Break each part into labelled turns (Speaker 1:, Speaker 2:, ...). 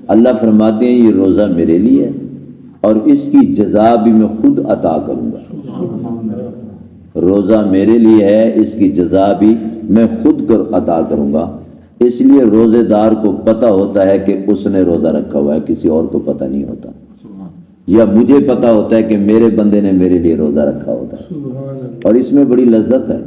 Speaker 1: اللہ فرماتے ہیں یہ روزہ میرے لیے ہے اور اس کی جزا بھی میں خود عطا کروں گا۔ روزہ میرے لیے ہے، اس کی جزا بھی میں خود عطا کروں گا۔ اس لیے روزے دار کو پتہ ہوتا ہے کہ اس نے روزہ رکھا ہوا ہے، کسی اور کو پتہ نہیں ہوتا، یا مجھے پتہ ہوتا ہے کہ میرے بندے نے میرے لیے روزہ رکھا ہوتا ہے، اور اس میں بڑی لذت ہے۔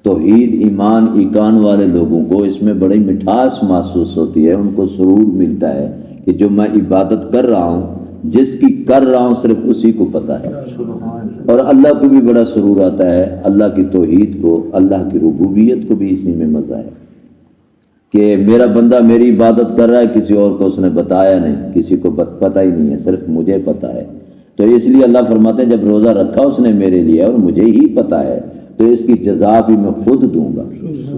Speaker 1: توحید ایمان ایقان والے لوگوں کو اس میں بڑی مٹھاس محسوس ہوتی ہے، ان کو سرور ملتا ہے کہ جو میں عبادت کر رہا ہوں، جس کی کر رہا ہوں صرف اسی کو پتہ ہے، اور اللہ کو بھی بڑا سرور آتا ہے، اللہ کی توحید کو، اللہ کی ربوبیت کو بھی اسی میں مزہ ہے کہ میرا بندہ میری عبادت کر رہا ہے، کسی اور کو اس نے بتایا نہیں، کسی کو پتہ ہی نہیں ہے، صرف مجھے پتہ ہے۔ تو اس لیے اللہ فرماتے ہیں جب روزہ رکھا اس نے میرے لیے اور مجھے ہی پتہ ہے تو اس کی جزا بھی میں خود دوں گا،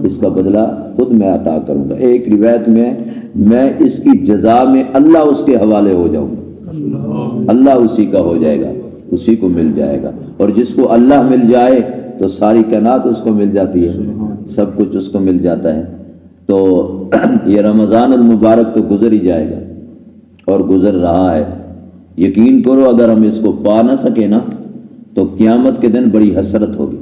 Speaker 1: اس کا بدلہ خود میں عطا کروں گا۔ ایک روایت میں اس کی جزا میں اللہ اس کے حوالے ہو جاؤں گا، اللہ اسی کا ہو جائے گا، اسی کو مل جائے گا، اور جس کو اللہ مل جائے تو ساری کائنات اس کو مل جاتی ہے، سب کچھ اس کو مل جاتا ہے۔ تو یہ رمضان المبارک تو گزر ہی جائے گا اور گزر رہا ہے۔ یقین کرو اگر ہم اس کو پا نہ سکے نا تو قیامت کے دن بڑی حسرت ہوگی،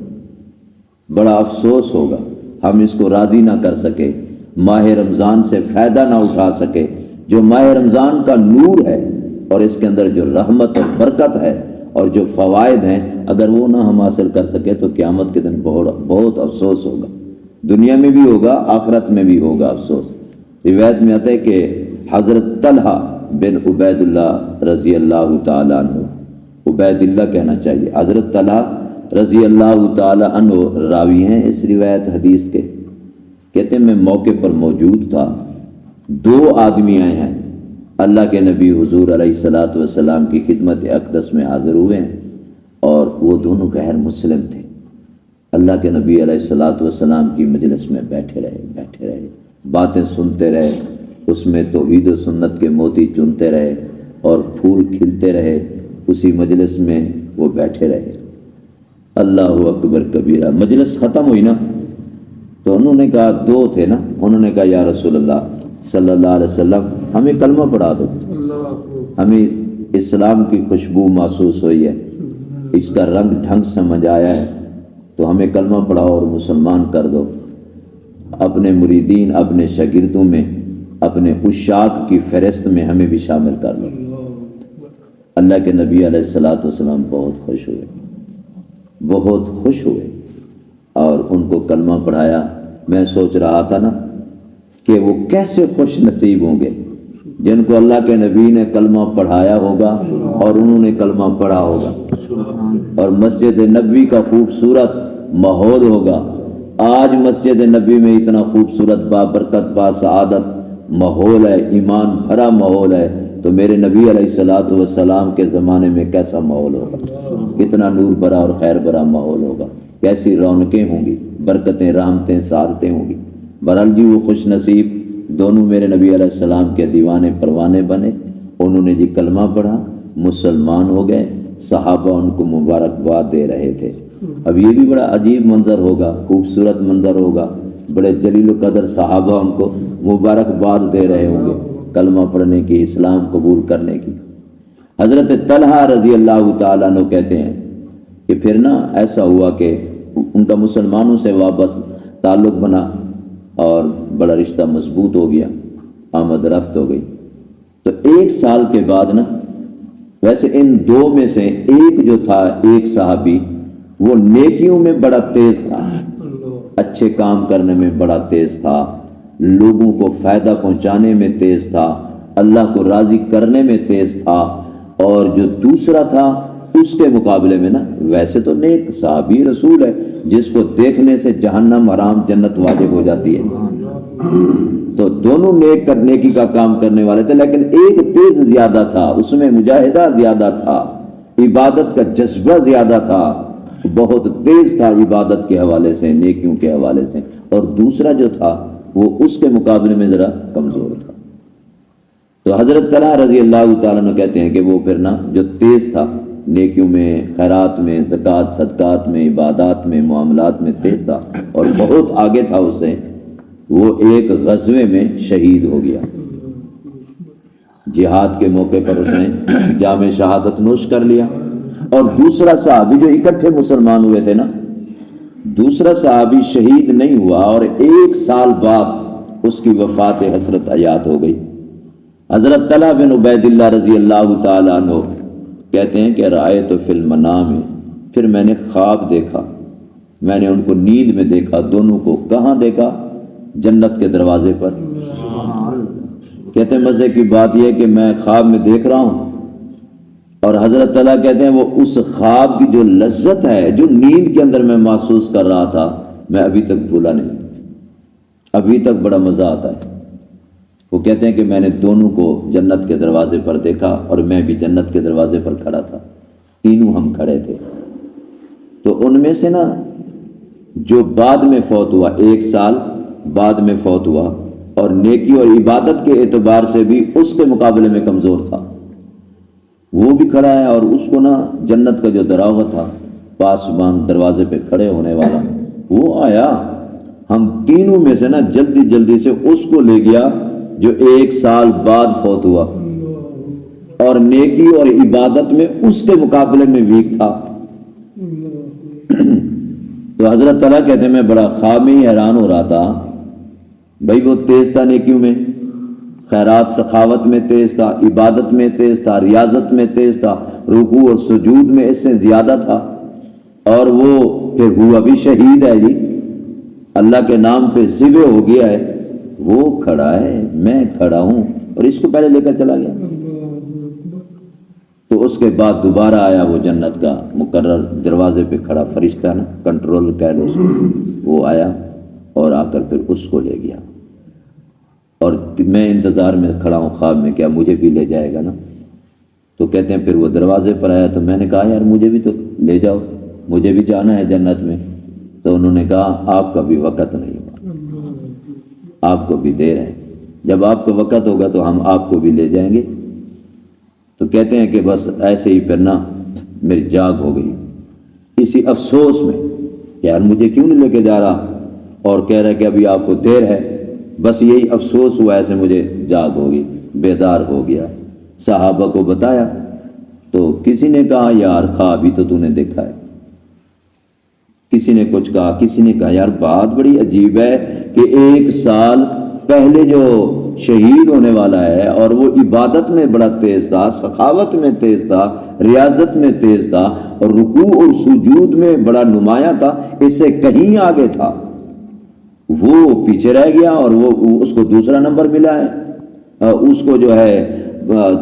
Speaker 1: بڑا افسوس ہوگا، ہم اس کو راضی نہ کر سکے، ماہ رمضان سے فائدہ نہ اٹھا سکے۔ جو ماہ رمضان کا نور ہے اور اس کے اندر جو رحمت اور برکت ہے اور جو فوائد ہیں، اگر وہ نہ ہم حاصل کر سکے تو قیامت کے دن بہت افسوس ہوگا، دنیا میں بھی ہوگا، آخرت میں بھی ہوگا افسوس۔ روایت میں آتا ہے کہ حضرت طلحہ بن عبید اللہ رضی اللہ تعالیٰ عنہ، عبید اللہ کہنا چاہیے، حضرت طلحہ رضی اللہ تعالیٰ عنہ راوی ہیں اس روایت حدیث کے، کہتے ہیں میں موقع پر موجود تھا، دو آدمی آئے ہیں، اللہ کے نبی حضور علیہ الصلوۃ والسلام کی خدمت اقدس میں حاضر ہوئے ہیں، اور وہ دونوں غیر مسلم تھے۔ اللہ کے نبی علیہ الصلوۃ والسلام کی مجلس میں بیٹھے رہے، باتیں سنتے رہے، اس میں توحید و سنت کے موتی چنتے رہے اور پھول کھلتے رہے، اسی مجلس میں وہ بیٹھے رہے۔ اللہ اکبر کبیرہ، مجلس ختم ہوئی نا تو انہوں نے کہا، دو تھے نا، انہوں نے کہا یا رسول اللہ صلی اللہ علیہ وسلم ہمیں کلمہ پڑھا دو، ہمیں اسلام کی خوشبو محسوس ہوئی ہے، اس کا رنگ ڈھنگ سمجھ آیا ہے، تو ہمیں کلمہ پڑھاؤ اور مسلمان کر دو، اپنے مریدین اپنے شاگردوں میں اپنے عشاق کی فہرست میں ہمیں بھی شامل کر لو۔ اللہ کے نبی علیہ الصلوۃ والسلام بہت خوش ہوئے اور ان کو کلمہ پڑھایا۔ میں سوچ رہا تھا نا کہ وہ کیسے خوش نصیب ہوں گے جن کو اللہ کے نبی نے کلمہ پڑھایا ہوگا اور انہوں نے کلمہ پڑھا ہوگا، اور مسجد نبوی کا خوبصورت ماحول ہوگا۔ آج مسجد نبوی میں اتنا خوبصورت بابرکت باسعادت ماحول ہے، ایمان بھرا ماحول ہے، تو میرے نبی علیہ الصلوۃ والسلام کے زمانے میں کیسا ماحول ہوگا، کتنا نور بھرا اور خیر بھرا ماحول ہوگا، کیسی رونقیں ہوں گی، برکتیں رحمتیں سعادتیں ہوں گی۔ بہرحال جی وہ خوش نصیب دونوں میرے نبی علیہ السلام کے دیوانے پروانے بنے، انہوں نے جی کلمہ پڑھا، مسلمان ہو گئے، صحابہ ان کو مبارکباد دے رہے تھے۔ اب یہ بھی بڑا عجیب منظر ہوگا، خوبصورت منظر ہوگا، بڑے جلیل و قدر صحابہ ان کو مبارکباد دے رہے ہوں گے کلمہ پڑھنے کی، اسلام قبول کرنے کی۔ حضرت طلحہ رضی اللہ تعالیٰ عنہ کہتے ہیں کہ پھر نا ایسا ہوا کہ ان کا مسلمانوں سے واپس تعلق بنا اور بڑا رشتہ مضبوط ہو گیا، آمد رفت ہو گئی۔ تو 1 سال کے بعد نا، ویسے ان دو میں سے ایک جو تھا، ایک صحابی، وہ نیکیوں میں بڑا تیز تھا، اچھے کام کرنے میں بڑا تیز تھا، لوگوں کو فائدہ پہنچانے میں تیز تھا، اللہ کو راضی کرنے میں تیز تھا، اور جو دوسرا تھا اس کے مقابلے میں نا ویسے تو نیک صحابی رسول ہے جس کو دیکھنے سے جہنم حرام جنت واجب ہو جاتی ہے، تو دونوں نیکی کا کام کرنے والے تھے، لیکن ایک تیز زیادہ تھا، اس میں مجاہدہ زیادہ تھا، عبادت کا جذبہ زیادہ تھا، بہت تیز تھا عبادت کے حوالے سے، نیکیوں کے حوالے سے، اور دوسرا جو تھا وہ اس کے مقابلے میں ذرا کمزور تھا۔ تو حضرت طلحہ رضی اللہ تعالیٰ عنہ کہتے ہیں کہ وہ پھر نا جو تیز تھا نیکیوں میں، خیرات میں، زکوٰۃ صدقات میں، عبادات میں، معاملات میں تیز تھا اور بہت آگے تھا اسے، وہ ایک غزوے میں شہید ہو گیا۔ جہاد کے موقع پر اس نے جام شہادت نوش کر لیا۔ اور دوسرا صحابی جو اکٹھے مسلمان ہوئے تھے نا، دوسرا صحابی شہید نہیں ہوا اور 1 سال بعد اس کی وفات حضرت حیات ہو گئی۔ حضرت طلحہ بن عبید اللہ رضی اللہ تعالیٰ عنہ کہتے ہیں کہ رأیت فی المنام، پھر میں نے خواب دیکھا، میں نے ان کو نیند میں دیکھا، دونوں کو۔ کہاں دیکھا؟ جنت کے دروازے پر۔ کہتے ہیں مزے کی بات یہ کہ میں خواب میں دیکھ رہا ہوں اور حضرت طلحہ کہتے ہیں وہ اس خواب کی جو لذت ہے جو نیند کے اندر میں محسوس کر رہا تھا میں ابھی تک بھولا نہیں، ابھی تک بڑا مزہ آتا ہے۔ وہ کہتے ہیں کہ میں نے دونوں کو جنت کے دروازے پر دیکھا اور میں بھی جنت کے دروازے پر کھڑا تھا، تینوں ہم کھڑے تھے۔ تو ان میں سے نا جو بعد میں فوت ہوا، 1 سال بعد میں فوت ہوا اور نیکی اور عبادت کے اعتبار سے بھی اس کے مقابلے میں کمزور تھا، وہ بھی کھڑا ہے۔ اور اس کو نا جنت کا جو دراغ تھا پاسبان دروازے پہ کھڑے ہونے والا، وہ آیا، ہم تینوں میں سے نا جلدی جلدی سے اس کو لے گیا جو 1 سال بعد فوت ہوا اور نیکی اور عبادت میں اس کے مقابلے میں ویک تھا۔ تو حضرت طلحہ کہتے ہیں میں بڑا خواب میں ہی حیران ہو رہا تھا، بھائی وہ تیز تھا نیکیوں میں، خیرات سخاوت میں تیز تھا، عبادت میں تیز تھا، ریاضت میں تیز تھا، رکوع اور سجود میں اس سے زیادہ تھا، اور وہ پھر ہوا بھی شہید ہے جی، اللہ کے نام پہ ذبح ہو گیا ہے۔ وہ کھڑا ہے، میں کھڑا ہوں، اور اس کو پہلے لے کر چلا گیا۔ تو اس کے بعد دوبارہ آیا وہ جنت کا مقرر دروازے پہ کھڑا فرشتہ نا، کنٹرول کہہ لو، وہ آیا اور آ کر پھر اس کو لے گیا۔ اور میں انتظار میں کھڑا ہوں خواب میں، کیا مجھے بھی لے جائے گا نا؟ تو کہتے ہیں پھر وہ دروازے پر آیا تو میں نے کہا یار مجھے بھی تو لے جاؤ، مجھے بھی جانا ہے جنت میں۔ تو انہوں نے کہا آپ کا بھی وقت نہیں ہوا، آپ کو بھی دیر ہے، جب آپ کا وقت ہوگا تو ہم آپ کو بھی لے جائیں گے۔ تو کہتے ہیں کہ بس ایسے ہی پھر نا میری جاگ ہو گئی، اسی افسوس میں کہ یار مجھے کیوں نہیں لے کے جا رہا، اور کہہ رہا کہ ابھی آپ کو دیر ہے، بس یہی افسوس ہوا، ایسے مجھے جاگ ہو گئی، بیدار ہو گیا۔ صحابہ کو بتایا تو کسی نے کہا یار خواب ہی تو تو نے دیکھا ہے، کسی نے کچھ کہا، کسی نے کہا یار بات بڑی عجیب ہے کہ 1 سال پہلے جو شہید ہونے والا ہے اور وہ عبادت میں بڑا تیز تھا، سخاوت میں تیز تھا، ریاضت میں تیز تھا، اور رکوع اور سجود میں بڑا نمایاں تھا، اس سے کہیں آگے تھا، وہ پیچھے رہ گیا اور وہ اس کو دوسرا نمبر ملا ہے، اس کو جو ہے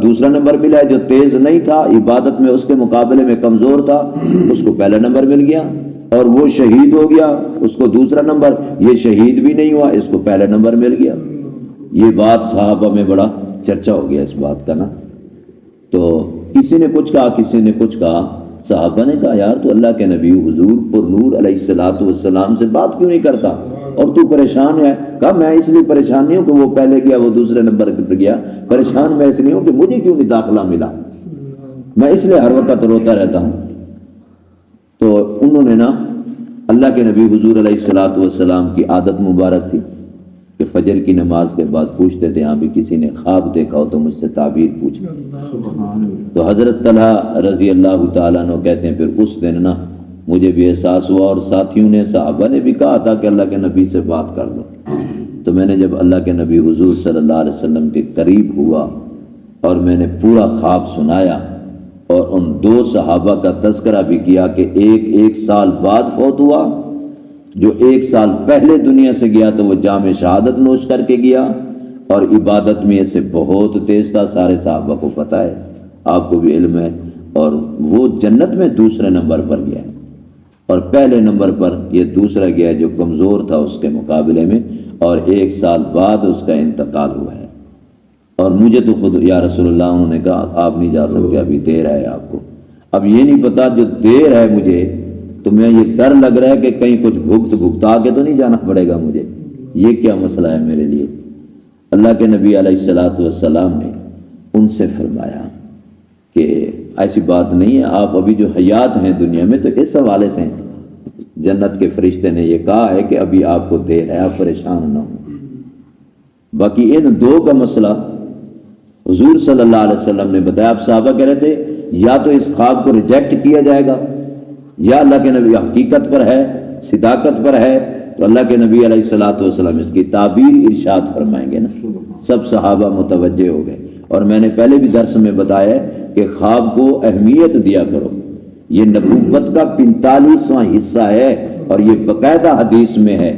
Speaker 1: دوسرا نمبر ملا ہے، جو تیز نہیں تھا عبادت میں اس کے مقابلے میں کمزور تھا، اس کو پہلا نمبر مل گیا، اور وہ شہید ہو گیا، اس کو دوسرا نمبر، یہ شہید بھی نہیں ہوا، اس کو پہلا نمبر مل گیا۔ یہ بات صحابہ میں بڑا چرچا ہو گیا اس بات کا نا۔ تو کسی نے کچھ کہا، کسی نے کچھ کہا، صحابہ نے کہا یار تو اللہ کے نبی حضور پر نور علیہ الصلوۃ والسلام سے بات کیوں نہیں کرتا اور تو پریشان ہے؟ کہا میں اس لیے پریشان نہیں ہوں کہ وہ پہلے گیا وہ دوسرے نمبر پر گیا، پریشان میں اس لیے ہوں کہ مجھے کیوں نہیں داخلہ ملا، میں اس لیے ہر وقت روتا رہتا ہوں۔ تو انہوں نے نا اللہ کے نبی حضور علیہ الصلوۃ والسلام کی عادت مبارک تھی کہ فجر کی نماز کے بعد پوچھتے تھے، ہاں بھی کسی نے خواب دیکھا ہو تو مجھ سے تعبیر پوچھنا۔ تو حضرت طلحہ رضی اللہ تعالیٰ عنہ کہتے ہیں پھر اس دن نا مجھے بھی احساس ہوا، اور ساتھیوں نے صحابہ نے بھی کہا تھا کہ اللہ کے نبی سے بات کر لو۔ تو میں نے جب اللہ کے نبی حضور صلی اللہ علیہ وسلم کے قریب ہوا اور میں نے پورا خواب سنایا اور ان 2 صحابہ کا تذکرہ بھی کیا کہ ایک سال بعد فوت ہوا، جو 1 سال پہلے دنیا سے گیا تو وہ جام شہادت نوش کر کے گیا، اور عبادت میں اسے بہت تیز تھا، سارے صحابہ کو پتہ ہے، آپ کو بھی علم ہے، اور وہ جنت میں دوسرے نمبر پر گیا، اور پہلے نمبر پر یہ دوسرا گیا جو کمزور تھا اس کے مقابلے میں، اور 1 سال بعد اس کا انتقال ہوا ہے۔ اور مجھے تو خود یا رسول اللہ انہوں نے کہا آپ نہیں جا سکتے، ابھی دیر ہے آپ کو۔ اب یہ نہیں پتا جو دیر ہے مجھے، تو میں یہ ڈر لگ رہا ہے کہ کہیں کچھ بھگتا کے تو نہیں جانا پڑے گا مجھے، یہ کیا مسئلہ ہے میرے لیے۔ اللہ کے نبی علیہ الصلوۃ والسلام نے ان سے فرمایا کہ ایسی بات نہیں ہے، آپ ابھی جو حیات ہیں دنیا میں تو اس حوالے سے جنت کے فرشتے نے یہ کہا ہے کہ ابھی آپ کو دیر ہے، آپ پریشان نہ ہوں۔ باقی ان 2 کا مسئلہ حضور صلی اللہ علیہ وسلم نے بتایا. اب صحابہ کہہ رہے تھے یا تو اس خواب کو ریجیکٹ کیا جائے گا یا اللہ کے نبی حقیقت پر ہے، صداقت پر ہے، تو اللہ کے نبی علیہ الصلوۃ والسلام اس کی تعبیر ارشاد فرمائیں گے نا. سب صحابہ متوجہ ہو گئے. اور میں نے پہلے بھی درس میں بتایا ہے کہ خواب کو اہمیت دیا کرو. یہ نبوت کا 45واں حصہ ہے اور یہ باقاعدہ حدیث میں ہے.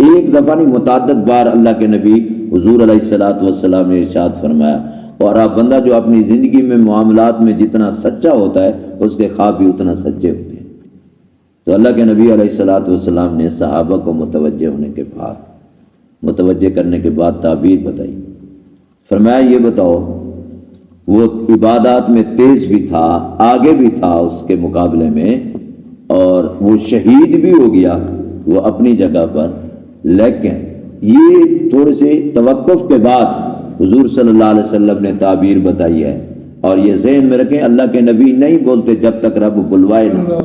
Speaker 1: ایک دفعہ نہیں، متعدد بار اللہ کے نبی حضور علیہ الصلوۃ والسلام نے ارشاد فرمایا. اور آپ بندہ جو اپنی زندگی میں معاملات میں جتنا سچا ہوتا ہے اس کے خواب بھی اتنا سچے ہوتے ہیں. تو اللہ کے نبی علیہ الصلوۃ والسلام نے صحابہ کو متوجہ ہونے کے بعد، متوجہ کرنے کے بعد تعبیر بتائی. فرمایا یہ بتاؤ، وہ عبادات میں تیز بھی تھا، آگے بھی تھا اس کے مقابلے میں، اور وہ شہید بھی ہو گیا وہ اپنی جگہ پر. لیکن یہ تھوڑے سے توقف کے بعد حضور صلی اللہ علیہ وسلم نے تعبیر بتائی ہے. اور یہ ذہن میں رکھیں اللہ کے نبی نہیں بولتے جب تک رب بلوائے نہ.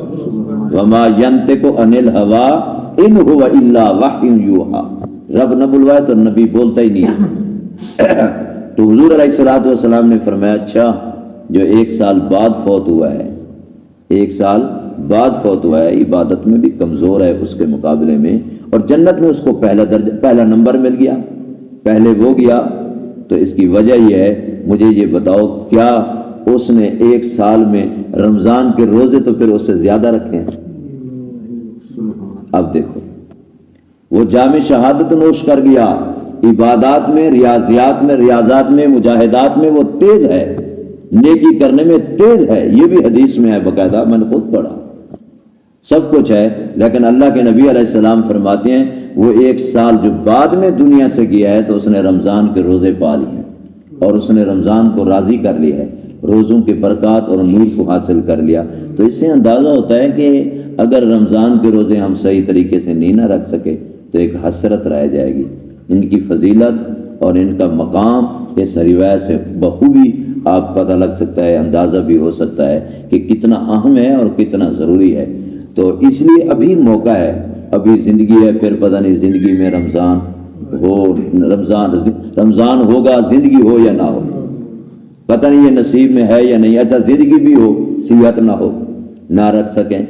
Speaker 1: وما ينطق عن الهوى ان هو الا وحی یوحى. رب نہ بلوائے تو نبی بولتا ہی نہیں. تو حضور علیہ الصلوۃ والسلام نے فرمایا اچھا جو 1 سال بعد فوت ہوا ہے، 1 سال بعد فوت ہوا ہے، عبادت میں بھی کمزور ہے اس کے مقابلے میں، اور جنت میں اس کو پہلا نمبر مل گیا، پہلے وہ گیا. تو اس کی وجہ یہ ہے، مجھے یہ بتاؤ کیا اس نے 1 سال میں رمضان کے روزے تو پھر اس سے زیادہ رکھے ہیں؟ اب دیکھو وہ جام شہادت نوش کر گیا. عبادات میں، ریاضیات میں، ریاضات میں، مجاہدات میں وہ تیز ہے، نیکی کرنے میں تیز ہے. یہ بھی حدیث میں ہے باقاعدہ، میں نے خود پڑھا. سب کچھ ہے، لیکن اللہ کے نبی علیہ السلام فرماتے ہیں وہ 1 سال جو بعد میں دنیا سے گیا ہے تو اس نے رمضان کے روزے پا لیے ہیں اور اس نے رمضان کو راضی کر لیا ہے، روزوں کے برکات اور نور کو حاصل کر لیا. تو اس سے اندازہ ہوتا ہے کہ اگر رمضان کے روزے ہم صحیح طریقے سے نہیں نہ رکھ سکے تو ایک حسرت رہ جائے گی. ان کی فضیلت اور ان کا مقام اس روایت سے بخوبی آپ پتہ لگ سکتا ہے، اندازہ بھی ہو سکتا ہے کہ کتنا اہم ہے اور کتنا ضروری ہے. تو اس لیے ابھی موقع ہے، ابھی زندگی ہے، پھر پتہ نہیں زندگی میں رمضان ہو، رمضان ہوگا، زندگی ہو یا نہ ہو، پتہ نہیں یہ نصیب میں ہے یا نہیں. اچھا زندگی بھی ہو، صحت نہ ہو، نہ رکھ سکیں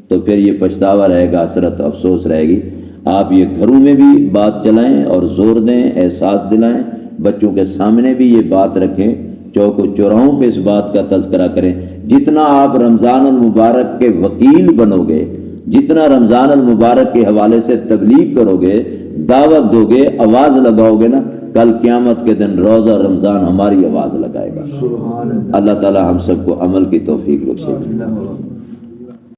Speaker 1: تو پھر یہ پچھتاوا رہے گا، حسرت افسوس رہے گی. آپ یہ گھروں میں بھی بات چلائیں اور زور دیں، احساس دلائیں، بچوں کے سامنے بھی یہ بات رکھیں، چوک و چوراہوں پہ اس بات کا تذکرہ کریں. جتنا آپ رمضان المبارک کے وکیل بنو گے، جتنا رمضان المبارک کے حوالے سے تبلیغ کرو گے، دعوت دو گے، آواز لگاؤ گے نا، کل قیامت کے دن روزہ رمضان ہماری آواز لگائے گا. اللہ تعالی ہم سب کو عمل کی توفیق بخشے.